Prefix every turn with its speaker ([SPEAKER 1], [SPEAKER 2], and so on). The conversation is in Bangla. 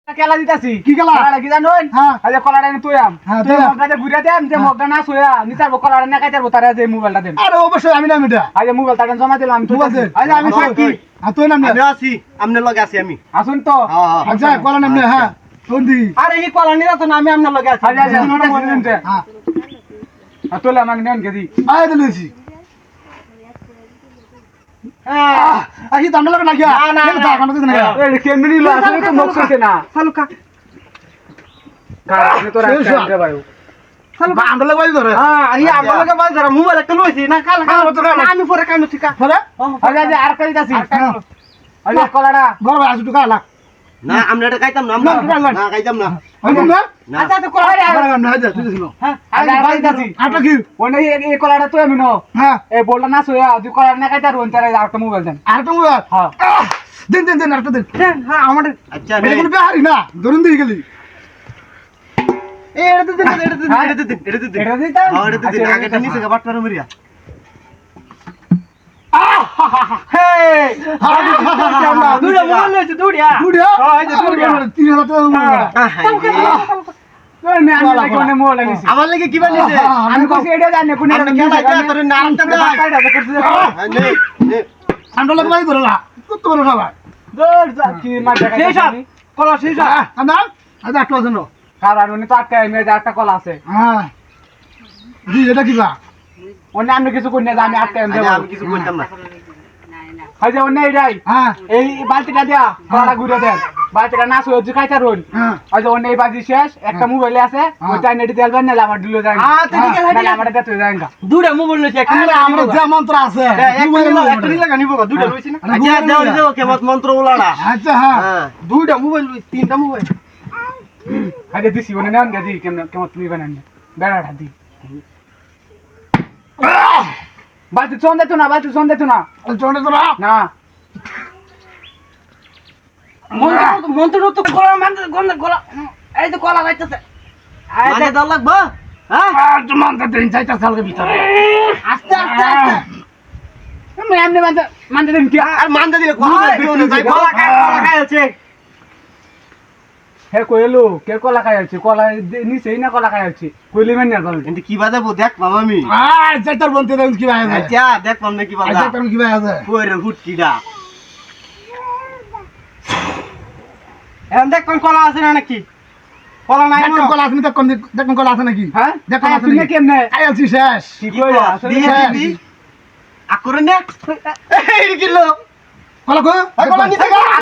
[SPEAKER 1] কেলা দিতাছি
[SPEAKER 2] কি খেলা?
[SPEAKER 1] কলাটা কি জানোন?
[SPEAKER 2] হ্যাঁ।
[SPEAKER 1] আরে কলাটা এনে তুই আম
[SPEAKER 2] হ্যাঁ,
[SPEAKER 1] তুই
[SPEAKER 2] তুই আম।
[SPEAKER 1] মগটাতে ঘুরে দেন যে মগটা না শুয়া নিতার কলাটা না কাইতার তারে যে মোবাইলটা দেন
[SPEAKER 2] আরে অবশ্যই আমি নাম এটা
[SPEAKER 1] আজ মোবাইলটা জমা দিলাম তুই
[SPEAKER 2] মোবাইল দে।
[SPEAKER 1] আজ আমি সাক্ষী
[SPEAKER 2] আর তুই নাম
[SPEAKER 3] আমি আছি আমনে লগে আছি আমি
[SPEAKER 1] আসুন তো
[SPEAKER 2] আচ্ছা কলা নাম হ্যাঁ বন্দি
[SPEAKER 3] আরে এই কলা নিরা তো আমি আমনে লগে আছি
[SPEAKER 1] আজ আজ মোটা মনে নিতে
[SPEAKER 2] হ্যাঁ
[SPEAKER 1] আর তোলে আমাকে নেন কেদি
[SPEAKER 2] আয় দিলেছি আহি দাম লাগা লাগিয়া
[SPEAKER 3] না, না, না।
[SPEAKER 2] কাম দিতে না
[SPEAKER 1] এই কেমনি নিলো আসলে তো মগ কইছে না
[SPEAKER 3] সালুকা
[SPEAKER 1] কারণে তো
[SPEAKER 2] শেষ
[SPEAKER 1] রাখতে দে ভাই
[SPEAKER 2] সালবা আন্ডা লাগবাই ধরে
[SPEAKER 3] হ্যাঁ এই আমনে লগে বাজ ধরা মোবাইল একটা লইছি না কাল আমি পরে কাম ঠিক
[SPEAKER 2] ধরে
[SPEAKER 1] আজ আজ আর কই দিতাছি আজ কলাটা
[SPEAKER 2] গরব আসু টাকা লাগ
[SPEAKER 3] না আমনে এটা খাইতাম না
[SPEAKER 2] না, না, না।
[SPEAKER 3] না খাইতাম না
[SPEAKER 2] হইতো না
[SPEAKER 3] না
[SPEAKER 1] আচ্ছা তো কলাটা
[SPEAKER 2] গরব নাম না যা তুই দিছিল
[SPEAKER 1] আজ আর কই দিতাছি
[SPEAKER 2] আটা কি
[SPEAKER 1] ওনে এই কলাটা তুই আমি নো
[SPEAKER 2] হ্যাঁ
[SPEAKER 1] এই বললা না শুয়া তুই কলাটা না কাইতার ওন তারে আর মোবাইল দেন
[SPEAKER 2] আর তো মুয়া
[SPEAKER 1] হ্যাঁ
[SPEAKER 2] দিন দিন দিন আটা দিন
[SPEAKER 1] হ্যাঁ আমাদের
[SPEAKER 3] আচ্ছা
[SPEAKER 2] এটা কোন বিহারি না ধরুন দিয়ে গেলি
[SPEAKER 3] এটা দিন এটা দিন এটা দিন এটা দিন
[SPEAKER 1] এটা দিতাম
[SPEAKER 3] হ্যাঁ এটা দিন আগেটা নিচে গাবাট করে মরিয়া
[SPEAKER 1] হে
[SPEAKER 3] দুইটা মোবাইল লইছি দুইটা
[SPEAKER 2] দুড়িয়া
[SPEAKER 3] হ্যাঁ, এই যে দুড়িয়া।
[SPEAKER 2] 3000 টাকা
[SPEAKER 1] কোনে মোবাইল আনিছি
[SPEAKER 3] আমার লাগি কি বানিয়েছে
[SPEAKER 1] আমি কইছি এটা জানি কোনে
[SPEAKER 3] আমি কেন এটা তোর নামটা দে নে
[SPEAKER 2] আন্ডা লাগবাই ধরে না কত বড় খাবার
[SPEAKER 1] দৌড় যা কি মার দেখা
[SPEAKER 3] সেই সব কলা সেই সব
[SPEAKER 2] আন্দা আদা আটটা জন্য
[SPEAKER 1] কারণ উনি তো আটকা এমনি একটা কল আছে
[SPEAKER 2] হ্যাঁ জি এটা কি বা
[SPEAKER 1] অন্য আমি কিছু করি না আমি আটকা এমনি
[SPEAKER 3] আমি কিছু বলতাম না
[SPEAKER 1] হাজে অন্য এইটাই
[SPEAKER 2] হ্যাঁ
[SPEAKER 1] এই বালতিটা দিয়া কলাটা ঘুরে দেন বালতিটা না শুয়ে খাইতে রইন
[SPEAKER 2] হ্যাঁ
[SPEAKER 1] হাজে অন্য এই বাজি শেষ একটা মোবাইল আছে ওইটা নেটে দেলবেন না আমার দিলো যায়
[SPEAKER 3] আচ্ছা ঠিক আছে
[SPEAKER 1] না আমার দেখতে যায় না
[SPEAKER 3] দুইটা মোবাইল লইছি একটা
[SPEAKER 2] আরে আমরা যে মন্ত্র আছে
[SPEAKER 3] একটা নিলে গানিব দুইটা লইছি না আচ্ছা দেও দেও কেমন মন্ত্র বলাড়া
[SPEAKER 2] আচ্ছা হ্যাঁ
[SPEAKER 3] হ্যাঁ দুইটা মোবাইল লইছি তিনটা মোবাইল
[SPEAKER 1] হাজে দিছি ওনে নেন গেদি কেমন কেমন তুমি বানান বেড়াটা দি বালতি চন দেতো না বালতি চন দেতো না
[SPEAKER 2] চন্ডে তোরা
[SPEAKER 1] না
[SPEAKER 3] মন্ত্র তো কলা মানে গলা এই তো কলা যাইতেছে মানে দল লাগবো হ্যাঁ
[SPEAKER 2] আর তো মন্ত্র দিন চাইতা সালকে ভিতরে
[SPEAKER 3] আস্তে আস্তে আস্তে
[SPEAKER 1] আমি এমনি মানতে মানতে দিন কি
[SPEAKER 3] আর মানতে দিলে কলা খাই আছে
[SPEAKER 1] হে কইলো কে কলা খাই আছে কলা নিছেই না কলা খাই আছে কইলি মেন না বল
[SPEAKER 3] কিন্তু কি বাজাবো দেখ বাবা আমি
[SPEAKER 2] আর চাইতার বলতে দেন কি ভাই আছে
[SPEAKER 3] আচ্ছা দেখ পাম না কি বাজা
[SPEAKER 2] চাইতার কি ভাই আছে
[SPEAKER 3] কইরে হুটকিডা এখন দেখ কোন কলা আছে না নাকি কলা নাই
[SPEAKER 2] দেখুন কলা আছে দেখুন দেখুন কলা আছে নাকি
[SPEAKER 1] হ্যাঁ
[SPEAKER 2] দেখুন আছে
[SPEAKER 1] তুমি
[SPEAKER 2] নাকি
[SPEAKER 1] কেমনে
[SPEAKER 2] আই আছি শেষ
[SPEAKER 1] কি কইলা আসলে
[SPEAKER 3] দিয়ে দিবি আকরে না এই কিলো
[SPEAKER 2] কলা কো
[SPEAKER 3] কলা নিছে গা